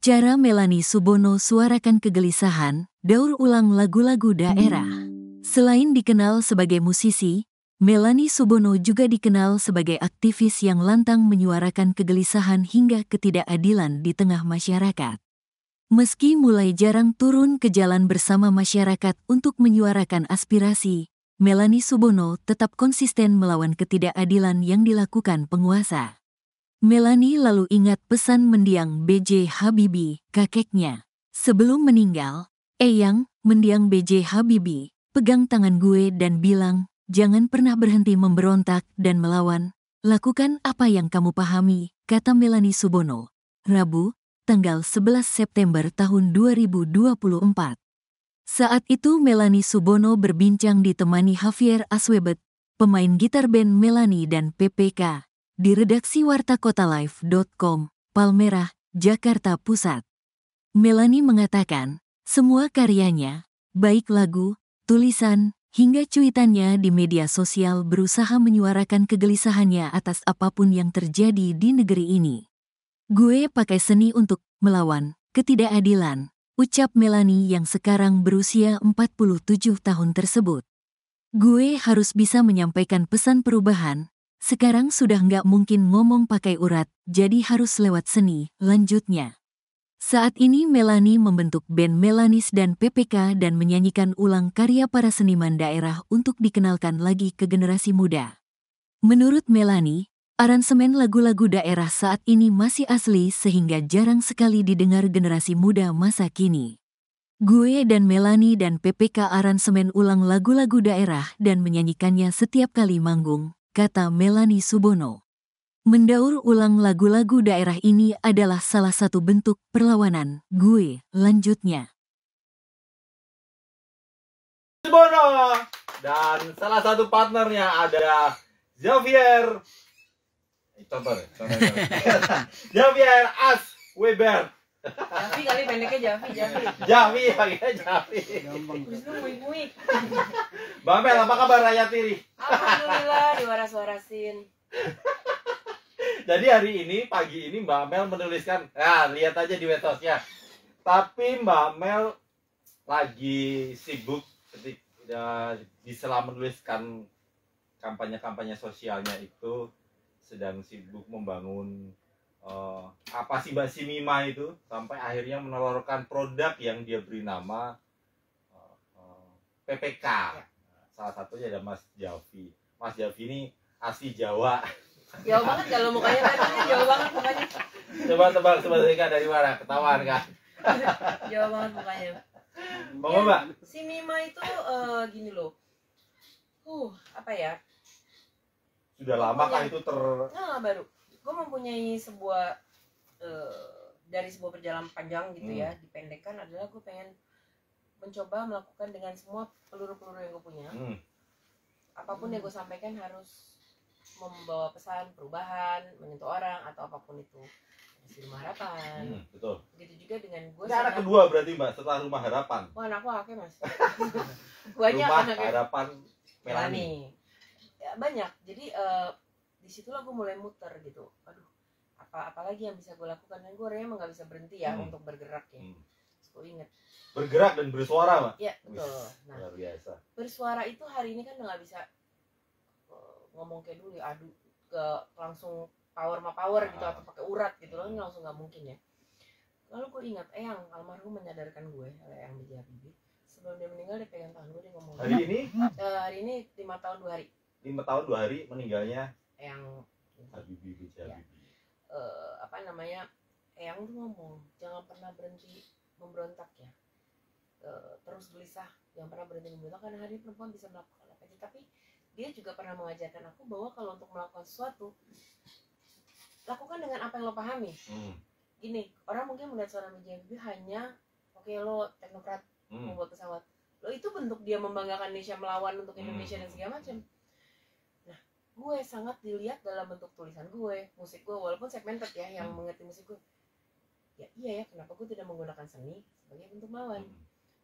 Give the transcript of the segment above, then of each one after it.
Cara Melanie Subono suarakan kegelisahan, daur ulang lagu-lagu daerah. Selain dikenal sebagai musisi, Melanie Subono juga dikenal sebagai aktivis yang lantang menyuarakan kegelisahan hingga ketidakadilan di tengah masyarakat. Meski mulai jarang turun ke jalan bersama masyarakat untuk menyuarakan aspirasi, Melanie Subono tetap konsisten melawan ketidakadilan yang dilakukan penguasa. Melanie lalu ingat pesan mendiang B.J. Habibie, kakeknya. Sebelum meninggal, Eyang, mendiang B.J. Habibie, pegang tangan gue dan bilang, jangan pernah berhenti memberontak dan melawan. Lakukan apa yang kamu pahami, kata Melanie Subono. Rabu, tanggal 11 September tahun 2024. Saat itu Melanie Subono berbincang ditemani Javier Aswebet, pemain gitar band Melanie dan PPK, di redaksi wartakotalive.com, Palmerah, Jakarta Pusat. Melanie mengatakan, semua karyanya, baik lagu, tulisan, hingga cuitannya di media sosial berusaha menyuarakan kegelisahannya atas apapun yang terjadi di negeri ini. Gue pakai seni untuk melawan ketidakadilan, ucap Melanie yang sekarang berusia 47 tahun tersebut. Gue harus bisa menyampaikan pesan perubahan. Sekarang sudah nggak mungkin ngomong pakai urat, jadi harus lewat seni, lanjutnya. Saat ini Melanie membentuk band Melanis dan PPK dan menyanyikan ulang karya para seniman daerah untuk dikenalkan lagi ke generasi muda. Menurut Melanie, aransemen lagu-lagu daerah saat ini masih asli sehingga jarang sekali didengar generasi muda masa kini. Gue dan Melanie dan PPK aransemen ulang lagu-lagu daerah dan menyanyikannya setiap kali manggung, kata Melanie Subono. Mendaur ulang lagu-lagu daerah ini adalah salah satu bentuk perlawanan gue, lanjutnya. Subono dan salah satu partnernya ada Javier. Contoh. Javier Aswebert. Javi kali pendeknya Javi pakai Javi. Gampang. Mbak Mel, apa kabar Raya Tiri? Alhamdulillah diwaras-warasin. Jadi hari ini, pagi ini Mbak Mel menuliskan, lihat aja di medsosnya. Tapi Mbak Mel lagi sibuk di sela menuliskan kampanye-kampanye sosialnya itu sedang sibuk membangun apa sih Mbak Simima itu sampai akhirnya menelurkan produk yang dia beri nama PPK. Salah satunya ada Mas Javi. Mas Javi ini asli Jawa. Jauh banget kalau mukanya tadi, jauh banget mukanya. Coba tebak dari mana? Ketahuan kan? Jauh banget mukanya. Mau Mbak? Si Mima itu gini loh. Apa ya? Sudah lama kan itu baru. Gue mempunyai sebuah dari sebuah perjalanan panjang gitu ya, dipendekkan adalah gue pengen mencoba melakukan dengan semua peluru-peluru yang gue punya. Apapun yang gue sampaikan harus membawa pesan perubahan, menyentuh orang atau apapun itu. Di Rumah Harapan. Betul. Begitu juga dengan gue. Ini anak kedua berarti Mbak setelah Rumah Harapan. Wah, anakku akeh Mas. Banyak Rumah anaknya. Harapan Melanie. Ya, banyak. Jadi disitulah gue mulai muter gitu. Aduh, apalagi yang bisa gue lakukan, dan gue orangnya emang gak bisa berhenti ya untuk bergerak ya. Terus gue inget bergerak dan bersuara Mbak. ya betul. Nah, luar biasa. Bersuara itu hari ini kan udah gak bisa ngomong kayak dulu ya, ke langsung power gitu atau pakai urat gitu loh, langsung gak mungkin ya. Lalu gue ingat yang almarhum menyadarkan gue, yang B.J. Habibie, sebelum dia meninggal dia pegang tangan gue, dia ngomong hari ini 5 tahun 2 hari 5 tahun 2 hari meninggalnya yang Habibie, B.J. Habibie. Eyang tuh ngomong, jangan pernah berhenti memberontak ya, terus gelisah, jangan pernah berhenti memberontak karena hari ini perempuan bisa melakukan apa aja. Tapi dia juga pernah mengajarkan aku bahwa kalau untuk melakukan sesuatu, lakukan dengan apa yang lo pahami. Gini, orang mungkin melihat seorang B.J. Habibie hanya lo teknokrat membuat pesawat, lo itu bentuk dia membanggakan Indonesia, melawan untuk Indonesia dan segala macam. Gue sangat dilihat dalam bentuk tulisan gue, musik gue, walaupun segmented ya yang mengerti musik gue. Ya iya ya, kenapa gue tidak menggunakan seni sebagai bentuk melawan?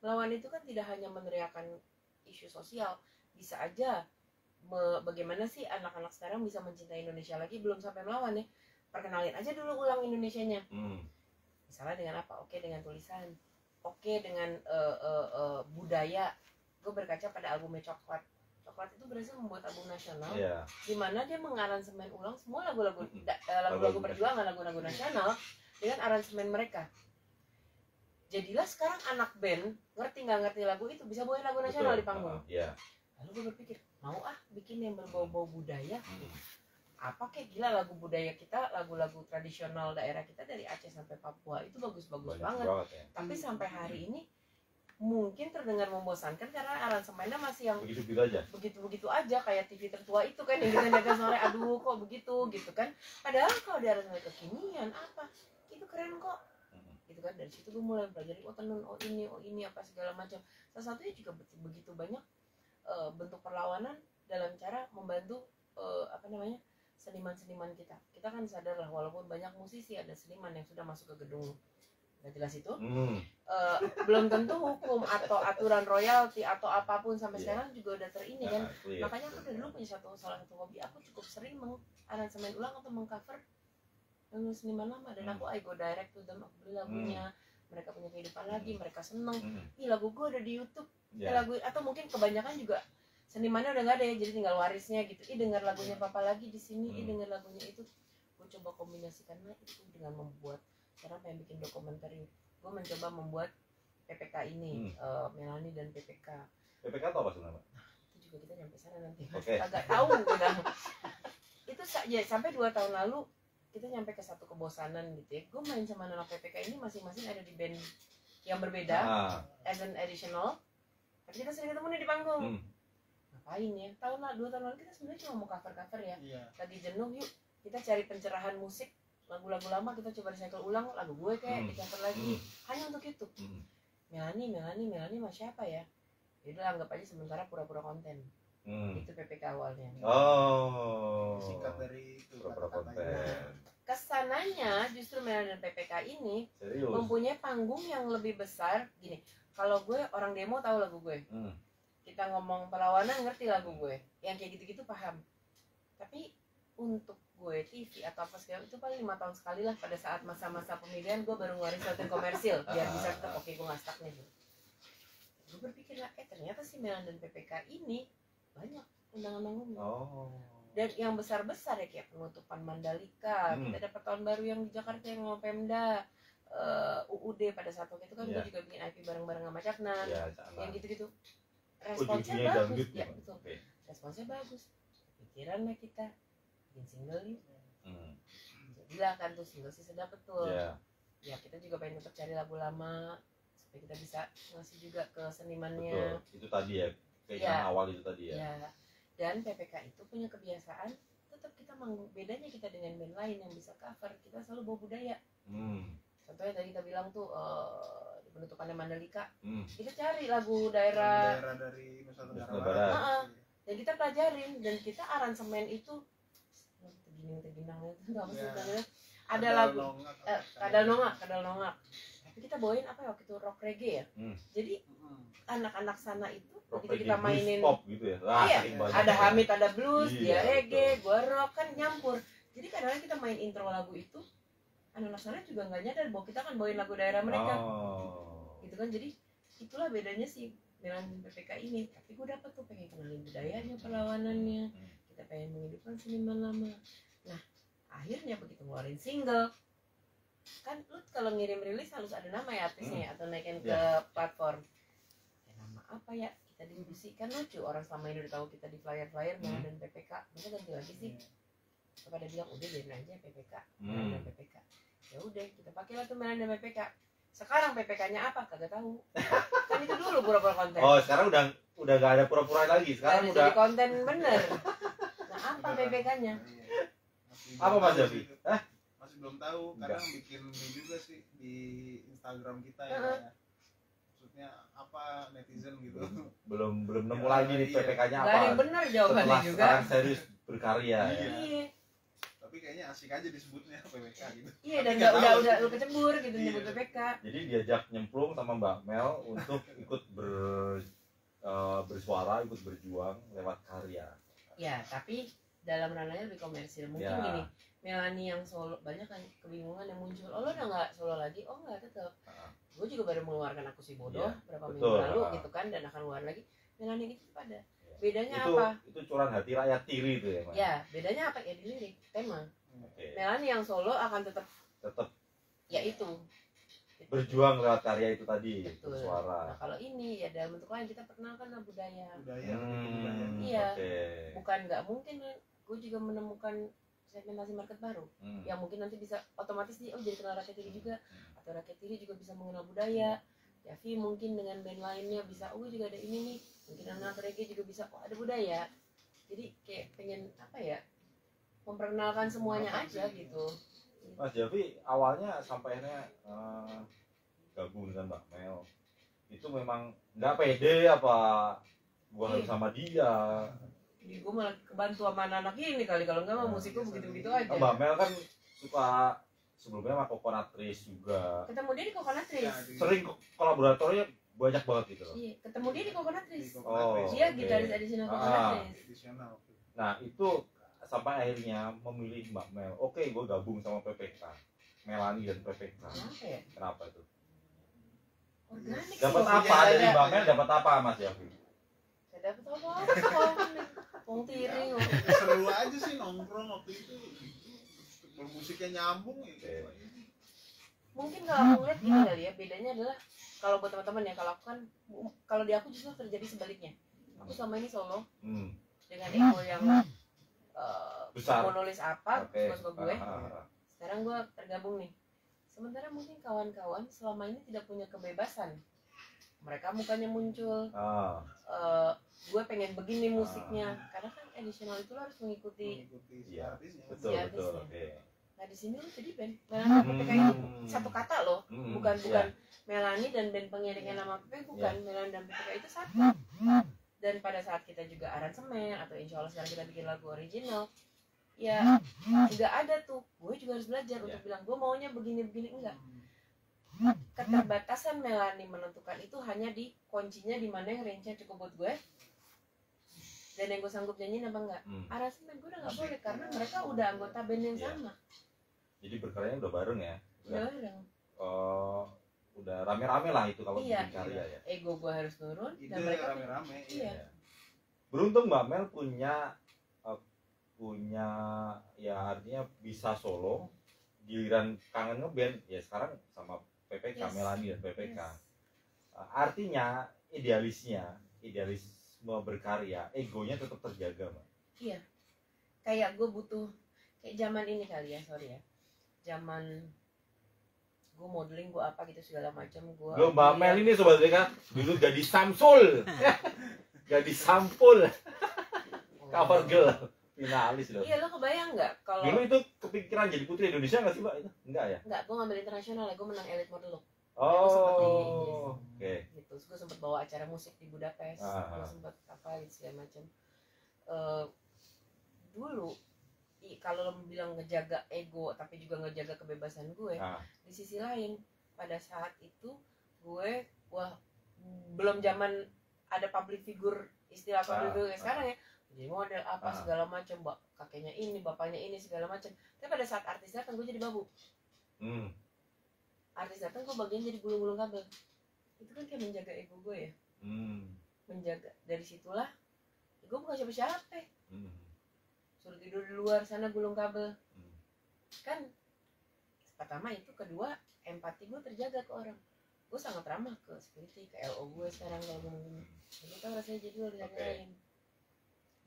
Melawan itu kan tidak hanya meneriakan isu sosial, bisa aja bagaimana sih anak-anak sekarang bisa mencintai Indonesia lagi, belum sampai melawan ya. Perkenalin aja dulu ulang Indonesianya. Misalnya dengan apa? Oke dengan tulisan, oke dengan budaya. Gue berkaca pada albumnya Coklat. Coklat itu berhasil membuat album nasional, di mana dia mengaransemen ulang semua lagu-lagu perjuangan, lagu-lagu nasional dengan aransemen mereka. Jadilah sekarang anak band ngerti nggak ngerti lagu itu bisa bawain lagu nasional di panggung. Lalu gue berpikir mau bikin yang berbau-bau budaya. Apa kayak gila lagu budaya kita, lagu-lagu tradisional daerah kita dari Aceh sampai Papua itu bagus-bagus banget. Ya. Tapi sampai hari ini mungkin terdengar membosankan karena aransemennya masih yang begitu-begitu aja kayak TV tertua itu kan yang kita jaga sore, aduh kok begitu gitu kan. Padahal kalau di aransemen kekinian apa itu keren kok gitu kan. Dari situ gue mulai belajar tenun, ini apa segala macam. Salah satunya juga begitu banyak bentuk perlawanan dalam cara membantu seniman-seniman kita. Kita kan sadar lah walaupun banyak musisi, ada seniman yang sudah masuk ke gedung nggak jelas itu, belum tentu hukum atau aturan royalti atau apapun sampai sekarang juga udah terini kan. Makanya aku dulu punya salah satu hobi, aku cukup sering mengaransemen ulang atau mengcover seniman lama, dan aku I go direct to them, aku beli lagunya, mereka punya kehidupan lagi, mereka seneng, ih lagu gue ada di YouTube, lagu atau mungkin kebanyakan juga senimannya udah nggak ada ya, jadi tinggal warisnya gitu, dengar lagunya papa lagi di sini, dengar lagunya itu. Gue coba kombinasikannya itu dengan membuat, sekarang pengen bikin dokumenter, gue mencoba membuat PPK ini, Melani dan PPK. PPK itu apa sebenarnya? Itu juga kita nyampe sana nanti, agak tahu udah. Itu ya sampai 2 tahun lalu kita nyampe ke satu kebosanan gitu ya. Gue main sama anak PPK ini masing-masing ada di band yang berbeda, as an additional, tapi kita sering ketemu nih di panggung. Ngapain ya? 2 tahun lalu kita sebenarnya cuma mau cover-cover ya. Lagi jenuh, yuk kita cari pencerahan musik, lagu-lagu lama kita coba recycle ulang, lagu gue kayak di cover lagi, hanya untuk itu. Melani sama siapa ya? Jadi anggap aja sementara pura-pura konten. Itu PPK awalnya. Singkat dari itu pura-pura konten. Kesananya justru Melani dan PPK ini mempunyai panggung yang lebih besar. Gini, kalau gue orang demo tahu lagu gue, kita ngomong perlawanan ngerti lagu gue, yang kayak gitu-gitu paham. Tapi untuk gue TV atau apa segala itu paling 5 tahun sekali lah, pada saat masa-masa pemilihan gue baru ngeluarin sesuatu yang komersil biar bisa tetap oke, gue nggak stuck nih gitu. Gue berpikir lah, ternyata si Melan dan PPK ini banyak undangan manggung. Dan yang besar-besar ya kayak penutupan Mandalika, kita dapat tahun baru yang di Jakarta yang mau Pemda, UUD pada saat waktu itu kan gue juga bikin IP bareng-bareng sama Caknan, yang gitu-gitu. Responsnya bagus, ya betul. Responsnya bagus. Pikirannya kita bikin single yuk. Jadilah kan tuh single sih sedap betul. Ya kita juga pengen tetap cari lagu lama supaya kita bisa ngasih juga ke senimannya. Betul. Itu tadi ya, keinginan awal itu tadi ya. Dan PPK itu punya kebiasaan tetap kita bedanya kita dengan band lain yang bisa cover, kita selalu bawa budaya. Contohnya tadi kita bilang tuh di penutupannya Mandalika, kita cari lagu daerah dari Nusa Tenggara Barat. Dan kita pelajarin, dan kita aransemen itu teginang itu nggak mesti ada lagu kadal nongak, tapi kita bawain apa ya waktu itu, rock reggae ya. Jadi anak-anak sana itu begitu kita mainin pop gitu ya. Ada Hamid, ada blues, dia reggae, gua rock, kan nyampur. Jadi kadang-kadang kita main intro lagu itu, anak-anak sana juga nggak nyadar bahwa kita kan bawain lagu daerah mereka. Gitu kan, jadi itulah bedanya sih dengan PPK ini. Tapi gue dapet tuh pengen kenalin budayanya, perlawanannya, kita pengen menghidupkan seniman lama. Nah akhirnya begitu ngeluarin single, kan lu kalau ngirim rilis harus ada nama ya artisnya atau naikin ke platform. Nama apa ya, kita diskusikan, lucu orang selama ini udah tahu kita di flyer-flyer dan PPK, masa ganti lagi sih. Kepada bilang udah biarin aja PPK, Melan dan PPK. Ya udah kita pakailah tuh Melan dan PPK. Sekarang PPK-nya apa kagak tahu. Kan itu dulu pura-pura konten. Sekarang udah gak ada pura-pura lagi. Sekarang udah jadi konten bener. Nah apa PPK-nya? Apa Mas Javi? Masih belum tahu, kadang bikin ini juga sih di Instagram kita ya. Maksudnya apa netizen gitu. Belum nemu lagi nih PPK-nya apa. Gak ada yang bener jawabannya juga. Setelah serius berkarya ya. Tapi kayaknya asik aja disebutnya PPK gitu. Iya, dan udah lu kecebur gitu nyebut PPK. Jadi diajak nyemplung sama Mbak Mel untuk ikut bersuara, ikut berjuang lewat karya. Ya, tapi dalam ranahnya lebih komersil. Mungkin gini, Melani yang solo, banyak kan kebingungan yang muncul. Oh lo udah nggak solo lagi? Oh nggak, tetap. Gue juga baru mengeluarkan Aku Si Bodoh berapa minggu lalu gitu kan, dan akan keluar lagi. Melani itu pada. Bedanya itu, apa? Itu curahan hati rakyat tiri itu ya, Mas? Ya, bedanya apa ya di lirik tema. Okay. Melani yang solo akan tetap ya itu berjuang lewat karya itu tadi. Betul. Suara. Nah kalau ini ya dalam bentuk lain kita perkenalkan budaya. Iya. Okay. Bukan nggak mungkin, gue juga menemukan segmentasi market baru yang mungkin nanti bisa otomatis dia jadi kenal rakyat tiri juga, atau rakyat tiri juga bisa mengenal budaya. Yavi mungkin dengan band lainnya bisa, oh juga ada ini nih, mungkin anak reggae juga bisa, oh ada budaya. Jadi kayak pengen apa ya, memperkenalkan semuanya aja gitu. Mas Javi awalnya sampainya gabung dengan Mbak Mel itu memang nggak pede apa gua harus sama dia? Jadi gue malah kebantu sama anak-anak ini kali, kalau enggak mah musik gue begitu-begitu aja. Mbak Mel kan suka sebelumnya sama Coconut Trees juga. Ketemu dia di Coconut Trees. Sering kolaboratornya banyak banget gitu loh. Iya, ketemu dia di Coconut Trees. Oh, dia gitaris additional Coconut Trees. Nah itu sampai akhirnya memilih Mbak Mel. Oke, gue gabung sama PPK, Melani dan PPK. Kenapa ya? Kenapa itu? Organik sih. Dapat apa dari Mbak Mel? Dapat apa Mas Yafi? Saya dapat apa? Wong tiring. Seru aja sih nongkrong waktu itu. Bermusiknya nyambung ya. Mungkin kalau aku ngeliat gini kali ya, bedanya adalah kalau buat teman-teman ya, kalau aku kan, kalau di aku justru terjadi sebaliknya. Aku selama ini solo dengan ego yang besar. mau nulis apa, suka gue. Ah. Sekarang gue tergabung nih. Sementara mungkin kawan-kawan selama ini tidak punya kebebasan. Mereka mukanya muncul. Gue pengen begini musiknya, karena kan additional itu lo harus mengikuti artisnya. Betul. Okay. Nah di sini lo jadi band Melani PPK ini satu kata loh, bukan Melani dan band pengiringnya nama PPK, bukan Melani dan PPK itu satu. Dan pada saat kita juga aransemen atau insya Allah sekarang kita bikin lagu original, ya nggak ada tuh. Gue juga harus belajar untuk bilang gue maunya begini-begini, enggak. Keterbatasan Melani menentukan itu hanya di kuncinya di mana yang range-nya cukup buat gue dan yang gue sanggup nyanyiin apa enggak. Aransemen gue udah nggak boleh karena mereka udah anggota band yang sama. Jadi berkaryanya udah bareng ya? Udah bareng. Udah rame-rame lah itu kalau bikin karya ya. Ego gue harus turun dan Ide mereka rame-rame. Iya. Beruntung Mbak Mel punya ya artinya bisa solo, giliran kangen ngeband ya sekarang sama PPK, Melani dan PPK. Artinya idealisme berkarya, egonya tetap terjaga, Mbak. Iya. Kayak gue butuh kayak zaman ini kali ya, sorry ya. Zaman gue modeling, gue apa gitu segala macam, gue Mbak Mel ini sobat mereka dulu gadis Samsul. Gadis sampul. Cover girl finalis loh. Iya, lo kebayang nggak kalau dulu itu kepikiran jadi putri Indonesia nggak sih Mbak? Enggak ya? Enggak, gue ngambil internasional ya, gue menang elite model loh. Oke. Gitu, terus gue sempat bawa acara musik di Budapest, gue sempat apa gitu segala macam. Dulu kalau lo bilang ngejaga ego tapi juga ngejaga kebebasan gue, di sisi lain pada saat itu gue belum zaman ada public figure, istilah public figure sekarang ya, jadi model apa segala macam, kakeknya ini, bapaknya ini segala macam. Tapi pada saat artis datang gue jadi babu. Artis datang gue bagian jadi gulung-gulung kabel. Itu kan kayak menjaga ego gue ya. Menjaga, dari situlah gue bukan siapa-siapa. Suruh tidur di luar sana gulung kabel. Kan pertama itu, kedua empati gue terjaga ke orang. Gue sangat ramah ke security, ke LO gue sekarang kalau gue ngomong. Gue tau rasanya jadi lo lain.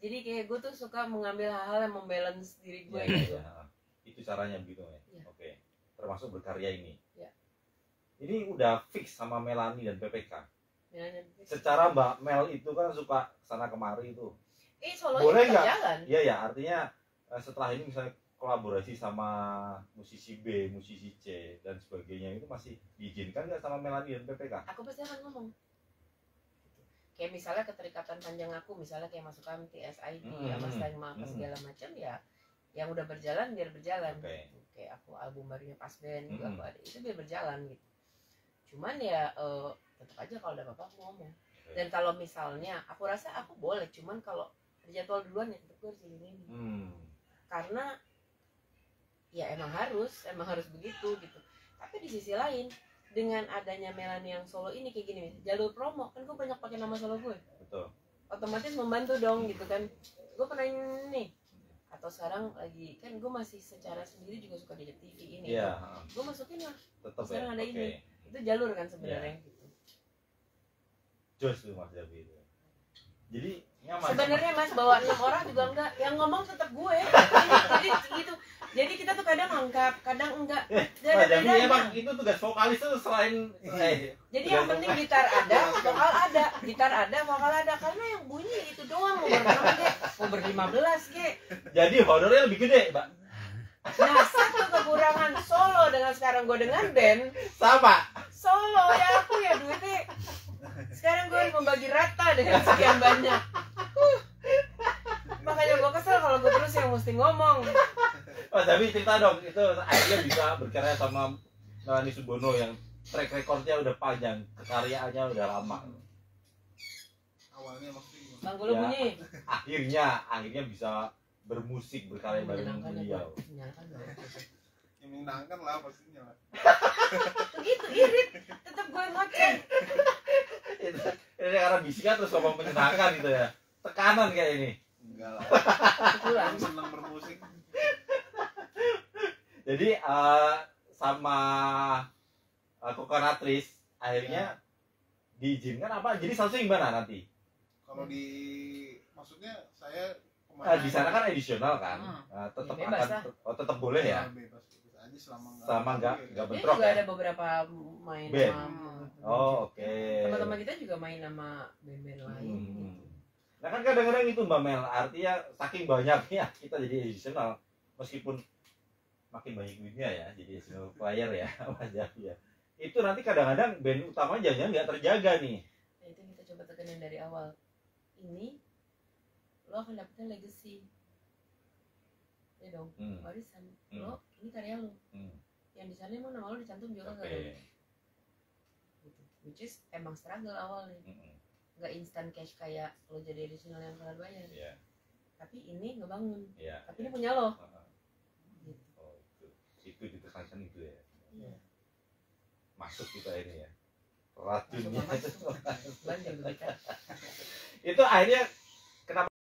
Jadi kayak gue tuh suka mengambil hal-hal yang membalance diri gue gitu. Itu caranya begitu ya. Oke. Termasuk berkarya ini. Ya. Ini udah fix sama Melani dan PPK. Secara Mbak Mel itu kan suka sana kemari itu. Solonya boleh nggak? Jalan. Iya ya, artinya setelah ini misalnya kolaborasi sama musisi B, musisi C dan sebagainya itu masih diizinkan nggak sama Melani dan PPK? Aku pasti akan ngomong. Kayak misalnya keterikatan panjang aku, misalnya kayak masuk KMT, SID, sama Stagma apa segala macam ya, yang udah berjalan biar berjalan. Kayak aku album barunya Pas Band juga aku ada, itu biar berjalan gitu. Cuman ya tetap aja kalau ada apa-apa aku ngomong. Dan kalau misalnya aku rasa aku boleh, cuman kalau terjadwal duluan ya tetap gue harus ini. Karena ya emang harus begitu gitu. Tapi di sisi lain dengan adanya Melanie yang solo ini kayak gini, jalur promo kan gue banyak pakai nama solo gue, Betul. otomatis membantu dong gitu kan. Gue pernah nih, atau sekarang lagi kan gue masih secara sendiri juga suka di TV ini, Iya. gue masukin lah Tetap sekarang ya. ada ini. Itu jalur kan sebenarnya gitu. Jos tuh Mas Javi itu. Jadi nyaman. Sebenarnya Mas bawa 6 orang juga enggak, yang ngomong tetap gue. Jadi gitu. Jadi kita tuh kadang lengkap, kadang enggak. Gak ada Mas Javi bedanya. emang itu tugas vokalis tuh selain Jadi yang penting gitar ada, vokal ada, gitar ada, vokal ada. Karena yang bunyi itu doang mau ber-6 ge, mau ber-15 ge. jadi honornya lebih gede, Mbak. Nah, satu kekurangan solo dengan sekarang gue dengan band Sama. solo ya aku ya duitnya. Sekarang gue harus membagi rata dengan sekian banyak. Makanya gue kesel kalau gue terus yang mesti ngomong. Mas Javi cerita dong, itu akhirnya bisa berkarya sama Melanie Subono yang track recordnya udah panjang, kekaryaannya udah lama. Awalnya maksudnya gimana? Bang Gulu Ya. bunyi. Akhirnya bisa bermusik berkarya bareng Menyenangkan ya, beliau. Bang. Menyenangkan banget. Ya menyenangkan lah pastinya lah. Begitu irit, tetap gue ngoceh. Ini karena bisikan terus ngomong menyenangkan gitu ya. Tekanan kayak ini. Enggak lah. Kebetulan. Aku senang bermusik. Jadi sama Coconutris akhirnya diizinkan apa? Jadi statusnya gimana nanti? Kalau di maksudnya saya Di sana kan edisional kan, tetap Ya, bebas akan tetap boleh ya. bebas aja selama Sama nggak Dia bentrok juga ya. ada beberapa main Band. sama Oh oke. teman-teman kita juga main sama band-band lain gitu. Nah kan kadang-kadang itu Mbak Mel, artinya saking banyaknya kita jadi edisional, meskipun makin banyak duitnya ya, jadi editional player ya, Mas Javi ya. Itu nanti kadang-kadang band utamanya jangan nggak terjaga nih. Nah, itu kita coba tekenin dari awal. Ini lo akan dapetin legacy. Ya dong, warisan. Lo ini karya lo. Yang di sana emang nama lo dicantum juga Oke. kan? Gitu. Which is emang struggle awalnya. Nggak instant cash kayak lo jadi additional yang kelar bayar. Iya. Tapi ini ngebangun. Iya. Tapi ini punya lo. Gitu. Oh itu ditekankan itu ya. Iya. Masuk kita ini ya. Racunnya Masuk. Banyak begitu. itu akhirnya kenapa